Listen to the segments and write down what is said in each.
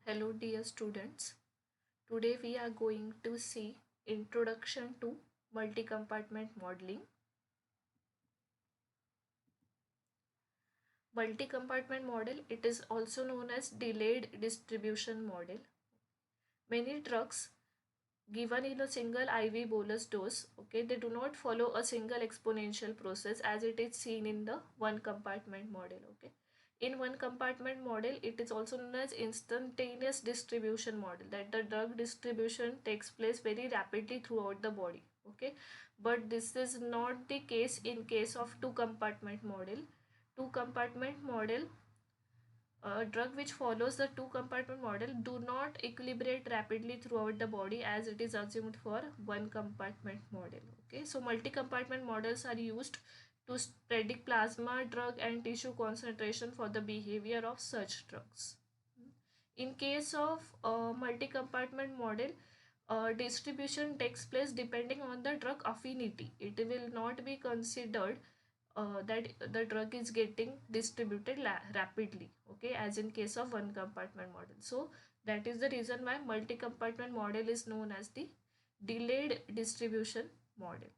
Hello dear students. Today we are going to see Introduction to Multi-Compartment Modeling. Multi-compartment model, it is also known as delayed distribution model. Many drugs given in a single IV bolus dose, okay, they do not follow a single exponential process as it is seen in the one compartment model, okay. In one compartment model, it is also known as instantaneous distribution model, that the drug distribution takes place very rapidly throughout the body, okay. But this is not the case in case of two compartment model. Two compartment model, a drug which follows the two compartment model do not equilibrate rapidly throughout the body as it is assumed for one compartment model, okay. So multi compartment models are used to predict plasma, drug and tissue concentration for the behavior of such drugs. In case of a multi compartment model, distribution takes place depending on the drug affinity. It will not be considered that the drug is getting distributed rapidly, okay, as in case of one compartment model. So that is the reason why multi compartment model is known as the delayed distribution model.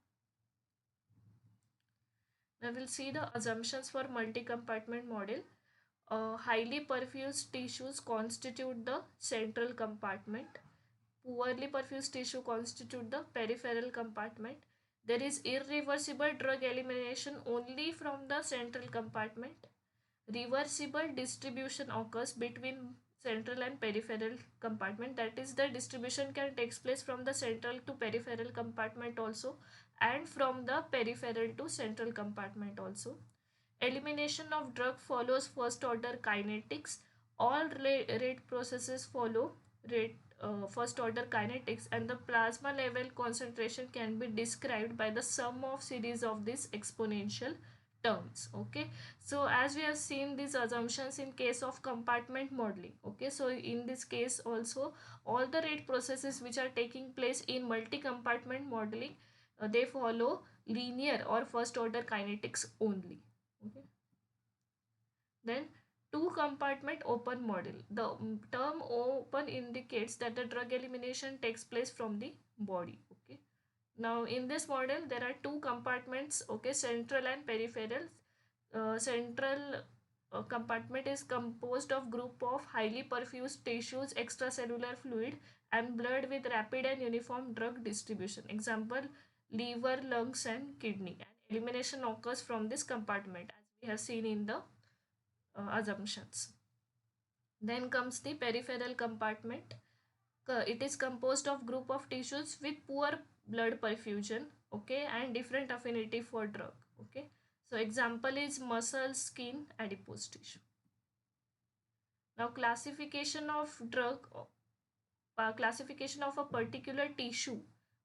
Now we'll see the assumptions for multi compartment model. Highly perfused tissues constitute the central compartment. Poorly perfused tissue constitute the peripheral compartment. There is irreversible drug elimination only from the central compartment. Reversible distribution occurs between central and peripheral compartment, that is the distribution can take place from the central to peripheral compartment also and from the peripheral to central compartment also. Elimination of drug follows first order kinetics. All rate processes follow rate first order kinetics, and the plasma level concentration can be described by the sum of series of these exponential terms, okay. So as we have seen these assumptions in case of compartment modeling, okay, so in this case also all the rate processes which are taking place in multi compartment modeling, they follow linear or first order kinetics only, okay. Then two compartment open model, the term open indicates that the drug elimination takes place from the body, okay. Now in this model there are two compartments, okay, central and peripheral. Central compartment is composed of group of highly perfused tissues, extracellular fluid and blood with rapid and uniform drug distribution, example liver, lungs and kidney, and elimination occurs from this compartment as we have seen in the assumptions. Then comes the peripheral compartment. It is composed of group of tissues with poor blood perfusion, okay, and different affinity for drug, okay. So example is muscle, skin, adipose tissue. Now classification of a particular tissue,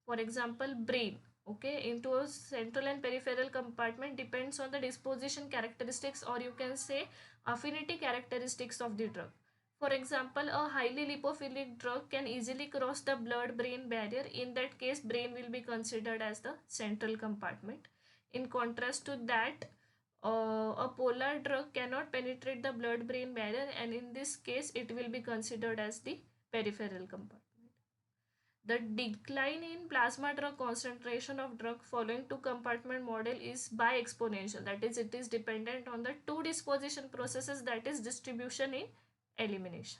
for example brain, okay, into a central and peripheral compartment depends on the disposition characteristics, or you can say affinity characteristics of the drug. For example, a highly lipophilic drug can easily cross the blood brain barrier. In that case, brain will be considered as the central compartment. In contrast to that, a polar drug cannot penetrate the blood brain barrier, and in this case it will be considered as the peripheral compartment. The decline in plasma drug concentration of drug following two compartment model is by exponential, that is it is dependent on the two disposition processes, that is distribution in elimination.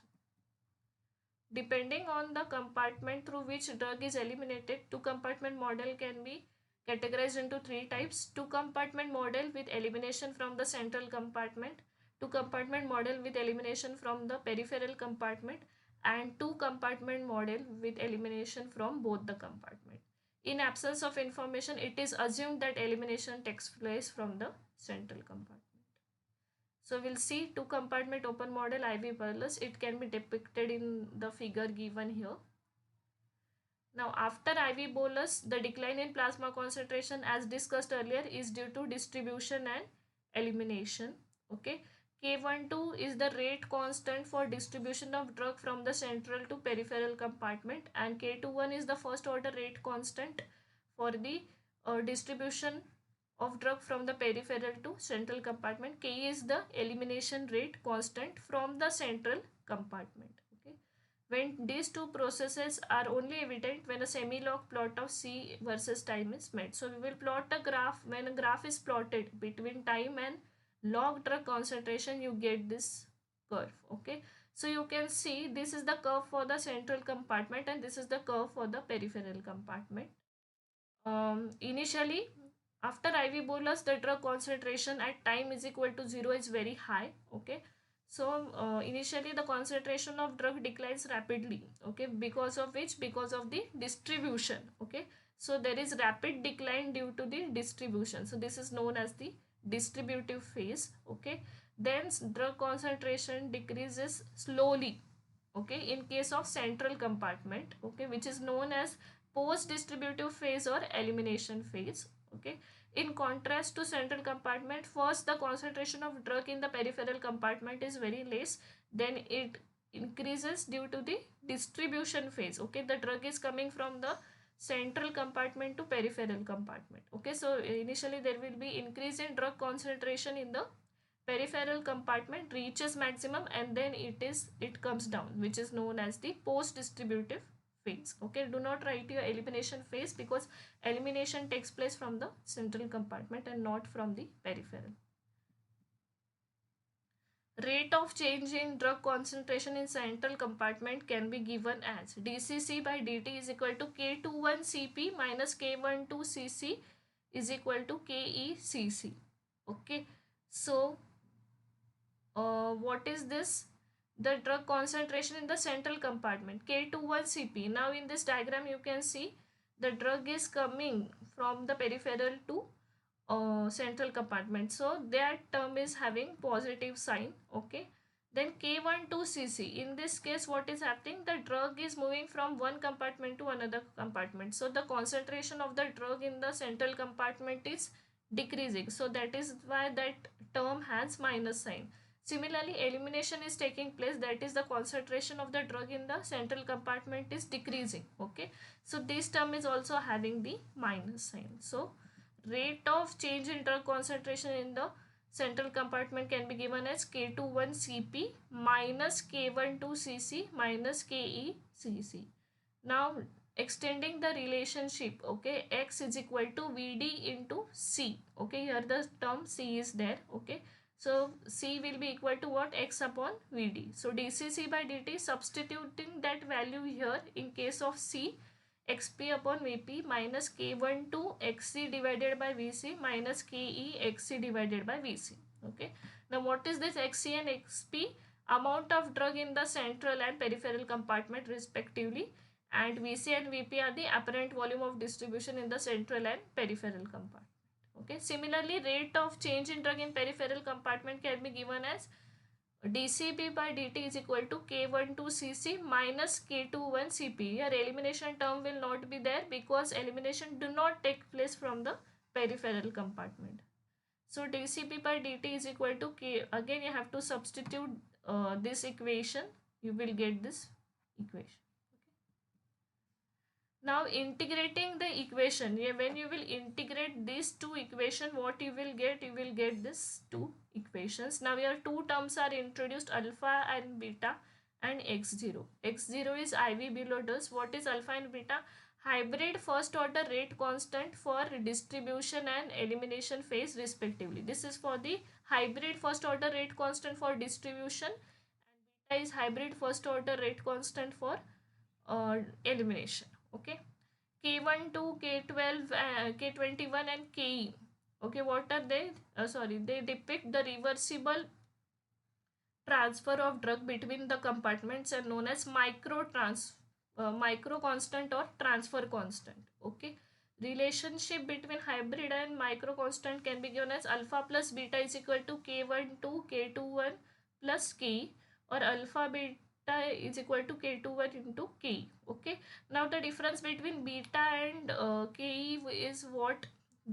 Depending on the compartment through which drug is eliminated, two compartment model can be categorized into three types: two compartment model with elimination from the central compartment, two compartment model with elimination from the peripheral compartment, and two compartment model with elimination from both the compartment. In absence of information, it is assumed that elimination takes place from the central compartment. So we'll see two compartment open model IV bolus. It can be depicted in the figure given here. Now after IV bolus, the decline in plasma concentration as discussed earlier is due to distribution and elimination. Okay. K12 is the rate constant for distribution of drug from the central to peripheral compartment, and K21 is the first order rate constant for the distribution of drug from the peripheral to central compartment. K is the elimination rate constant from the central compartment, okay. when these two processes are only evident when a semi-log plot of C versus time is met. So we will plot a graph. When a graph is plotted between time and log drug concentration, you get this curve. Okay, so you can see this is the curve for the central compartment and this is the curve for the peripheral compartment. Initially, after IV bolus, the drug concentration at time is equal to 0 is very high. Okay, so initially the concentration of drug declines rapidly. Okay, because of which? Because of the distribution. Okay, so there is rapid decline due to the distribution. So this is known as the distributive phase. Okay, then drug concentration decreases slowly. Okay, in case of central compartment. Okay, which is known as post distributive phase or elimination phase. Okay, in contrast to central compartment, first the concentration of drug in the peripheral compartment is very less, then it increases due to the distribution phase. Okay, the drug is coming from the central compartment to peripheral compartment. Okay, so initially there will be increase in drug concentration in the peripheral compartment, reaches maximum, and then it comes down, which is known as the post distributive phase. Okay, do not write your elimination phase because elimination takes place from the central compartment and not from the peripheral. Rate of change in drug concentration in central compartment can be given as dCc by dt is equal to K21Cp minus K12Cc is equal to KeCc. Okay, so what is this? The drug concentration in the central compartment, K21Cp. Now in this diagram you can see the drug is coming from the peripheral to central compartment. So that term is having positive sign. Okay. Then K12Cc. In this case, what is happening? The drug is moving from one compartment to another compartment. So the concentration of the drug in the central compartment is decreasing. So that is why that term has minus sign. Similarly, elimination is taking place, that is the concentration of the drug in the central compartment is decreasing. Okay, so this term is also having the minus sign. So rate of change in drug concentration in the central compartment can be given as K21Cp minus K12Cc minus KeCc. Now extending the relationship, okay, X is equal to Vd into C. Okay, here the term C is there. Okay, so C will be equal to what? X upon Vd. So dCc by dt, substituting that value here in case of C, xp upon vp minus k12 xc divided by vc minus ke xc divided by vc. Okay, now what is this xc and xp? Amount of drug in the central and peripheral compartment respectively, and vc and vp are the apparent volume of distribution in the central and peripheral compartment. Okay, similarly rate of change in drug in peripheral compartment can be given as dCp by dt is equal to K12Cc minus K21Cp. Here elimination term will not be there because elimination do not take place from the peripheral compartment. So dCp by dt is equal to K. Again you have to substitute this equation. You will get this equation. Now integrating the equation, when you will integrate these two equation, what you will get? You will get this two equations. Now here two terms are introduced, alpha and beta and x0. x0 is IV below dose. What is alpha and beta? Hybrid first order rate constant for distribution and elimination phase respectively. This is for the hybrid first order rate constant for distribution, and beta is hybrid first order rate constant for elimination. Okay, K12, K12, K21 and Ke. Okay, what are they? Sorry, they depict the reversible transfer of drug between the compartments and known as micro constant or transfer constant. Okay, relationship between hybrid and micro constant can be given as alpha plus beta is equal to K12 K21 plus Ke, or alpha beta is equal to K21 into Ke. Okay, now the difference between beta and Ke is what?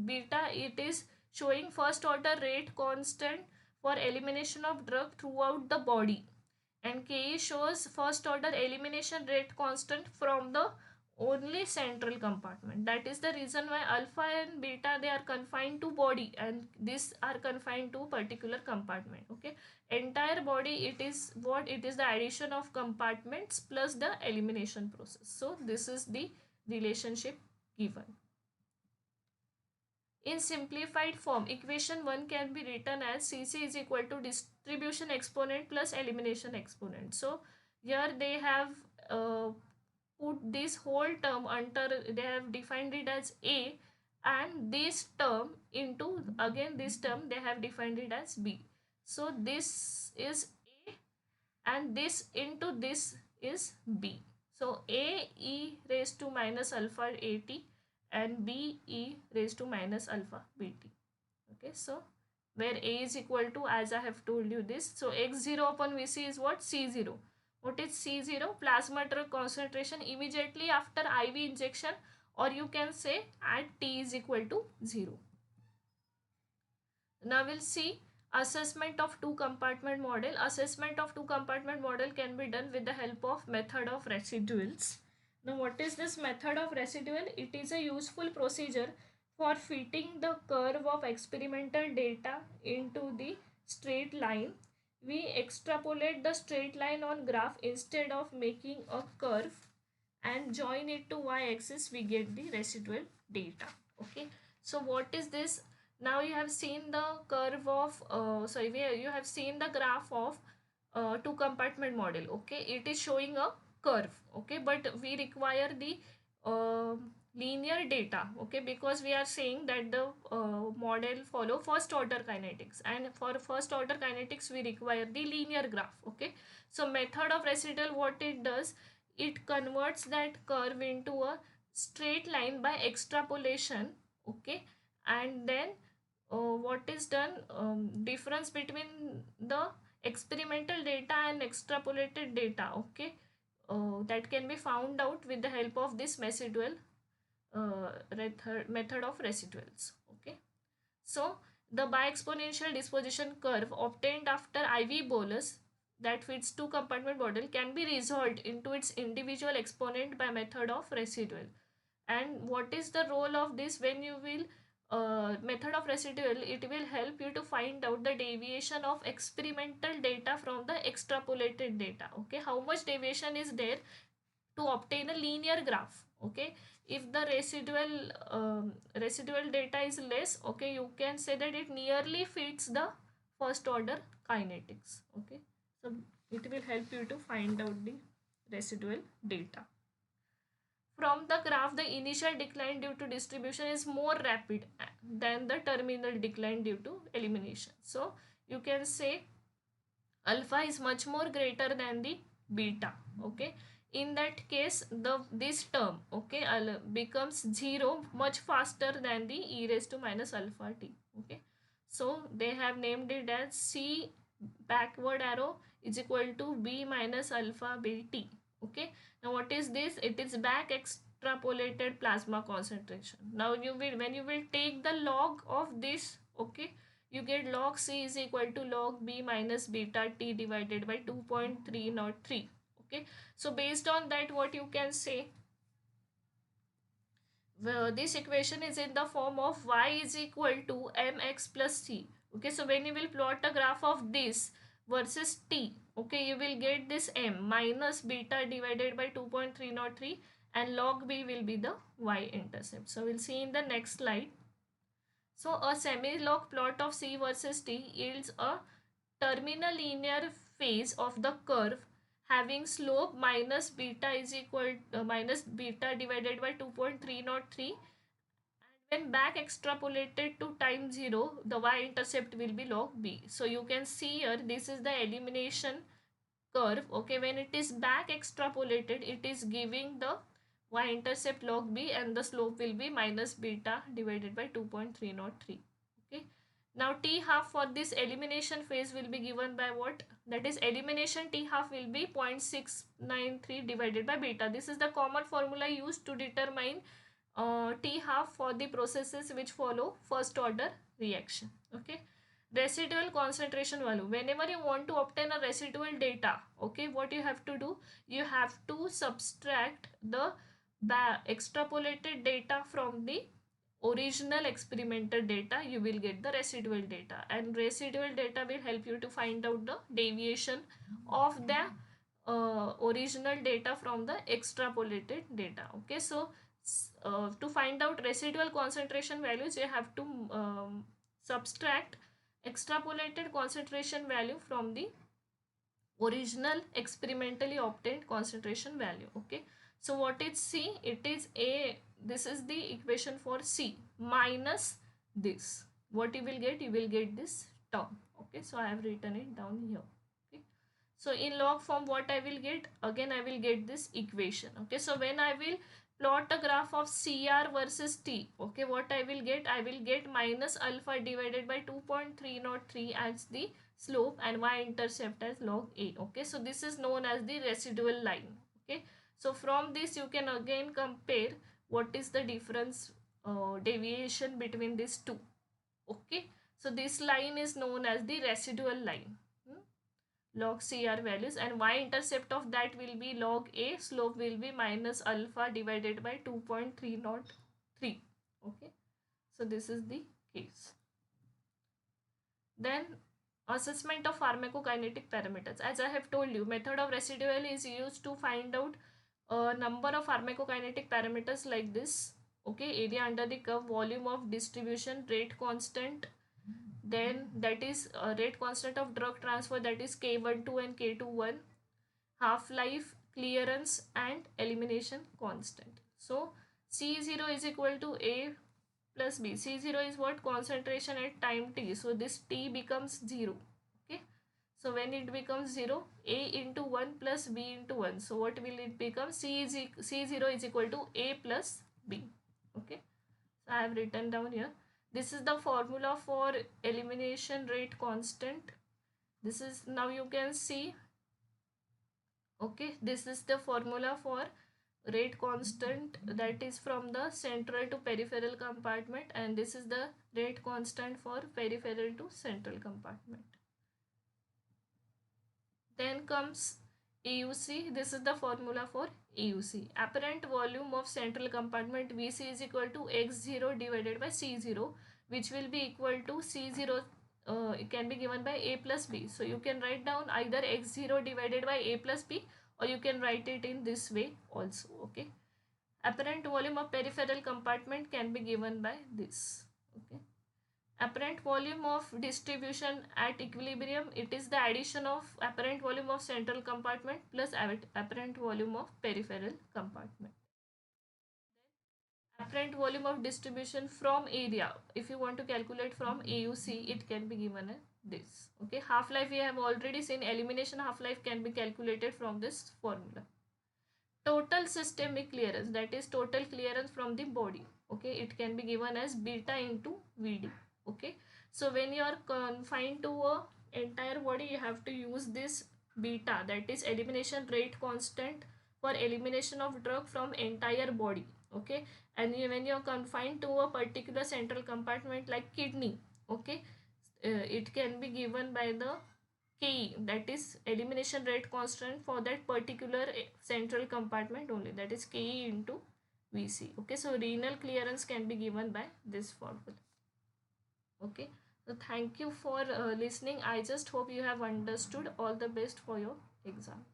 Beta, it is showing first order rate constant for elimination of drug throughout the body, and Ke shows first order elimination rate constant from the only central compartment. That is the reason why alpha and beta, they are confined to body, and these are confined to particular compartment. Okay, entire body, it is what, it is the addition of compartments plus the elimination process. So this is the relationship given. In simplified form, equation 1 can be written as Cc is equal to distribution exponent plus elimination exponent. So here they have uh, put this whole term under, they have defined it as A, and this term into, again this term they have defined it as B. So this is A and this into this is B. So A e raised to minus alpha at and B e raised to minus alpha bt. Okay, so where A is equal to, as I have told you this, so x0 upon Vc is what? C0. What is C0? Plasma drug concentration immediately after IV injection, or you can say at T is equal to 0. Now we'll see assessment of two compartment model. Assessment of two compartment model can be done with the help of method of residuals. Now what is this method of residual? It is a useful procedure for fitting the curve of experimental data into the straight line. We extrapolate the straight line on graph instead of making a curve and join it to y-axis, we get the residual data. Okay, so what is this? Now you have seen the curve of you have seen the graph of two compartment model. Okay, it is showing a curve. Okay, but we require the uh, linear data. Okay, because we are saying that the model follow first order kinetics, and for first order kinetics we require the linear graph. Okay, so method of residual, what it does, it converts that curve into a straight line by extrapolation. Okay, and then what is done, difference between the experimental data and extrapolated data. Okay, that can be found out with the help of this residual method of residuals. Okay, so the bi-exponential disposition curve obtained after IV bolus that fits two compartment model can be resolved into its individual exponent by method of residual. And what is the role of this? When you will method of residual, it will help you to find out the deviation of experimental data from the extrapolated data. Okay, how much deviation is there to obtain a linear graph. Okay, if the residual data is less, okay, you can say that it nearly fits the first order kinetics. Okay, so it will help you to find out the residual data. From the graph, the initial decline due to distribution is more rapid than the terminal decline due to elimination. So you can say alpha is much more greater than the beta. Okay, in that case the this term, okay, becomes 0 much faster than the e raised to minus alpha t. Okay, so they have named it as c backward arrow is equal to b minus alpha b t. Okay, now what is this? It is back extrapolated plasma concentration. Now you will, when you will take the log of this, okay, you get log C is equal to log B minus beta T divided by 2.303. Okay, so based on that, what you can say, well, this equation is in the form of y is equal to mx plus c. Okay, so when you will plot a graph of this versus t, okay, you will get this m minus beta divided by 2.303, and log b will be the y-intercept. So we'll see in the next slide. So a semi-log plot of C versus T yields a terminal linear phase of the curve having slope minus beta is equal to minus beta divided by 2.303, and when back extrapolated to time 0, the y-intercept will be log b. So you can see here, this is the elimination curve. Okay, when it is back extrapolated, it is giving the y-intercept log b, and the slope will be minus beta divided by 2.303. Okay, now t half for this elimination phase will be given by what? That is elimination t half will be 0.693 divided by beta. This is the common formula used to determine t half for the processes which follow first order reaction. Okay, residual concentration value, whenever you want to obtain a residual data, okay, what you have to do, you have to subtract the extrapolated data from the original experimental data, you will get the residual data, and residual data will help you to find out the deviation of the original data from the extrapolated data. Okay, so to find out residual concentration values, you have to subtract extrapolated concentration value from the original experimentally obtained concentration value. Okay, so what is C? It is A, this is the equation for C minus this. What you will get? You will get this term. Okay, so I have written it down here. Okay, so in log form, what I will get? Again, I will get this equation. Okay, so when I will plot a graph of CR versus T, okay, what I will get? I will get minus alpha divided by 2.303 as the slope and y-intercept as log A. Okay, so this is known as the residual line. Okay, so from this you can again compare what is the difference deviation between these two. Okay, so this line is known as the residual line. Log CR values, and y-intercept of that will be log A, slope will be minus alpha divided by 2.303. Okay, so this is the case. Then assessment of pharmacokinetic parameters. As I have told you, method of residual is used to find out a number of pharmacokinetic parameters like this. Okay, area under the curve, volume of distribution, rate constant, then that is rate constant of drug transfer, that is K12 and K21, half-life, clearance and elimination constant. So C0 is equal to A plus B. C0 is what? Concentration at time t. So this t becomes 0. Okay. So when it becomes 0, A into 1 plus B into 1. So what will it become? C0 is equal to A plus B. Okay. So I have written down here. This is the formula for elimination rate constant. This is, now you can see. Okay, this is the formula for rate constant, that is from the central to peripheral compartment, and this is the rate constant for peripheral to central compartment. Then comes AUC. This is the formula for AUC. Apparent volume of central compartment VC is equal to X0 divided by C0, which will be equal to C0. It can be given by A plus B. So you can write down either X0 divided by A plus B, or you can write it in this way also. Okay. Apparent volume of peripheral compartment can be given by this. Okay. Apparent volume of distribution at equilibrium, it is the addition of apparent volume of central compartment plus apparent volume of peripheral compartment. Apparent volume of distribution from area, if you want to calculate from AUC, it can be given as this. Okay, half-life we have already seen. Elimination half-life can be calculated from this formula. Total systemic clearance, that is total clearance from the body. Okay, it can be given as beta into VD. Okay, so when you are confined to a entire body, you have to use this beta, that is elimination rate constant for elimination of drug from entire body. Okay, and when you are confined to a particular central compartment like kidney, okay, it can be given by the Ke, that is elimination rate constant for that particular central compartment only, that is Ke into Vc. Okay, so renal clearance can be given by this formula. Okay, so thank you for listening. I just hope you have understood. All the best for your exam.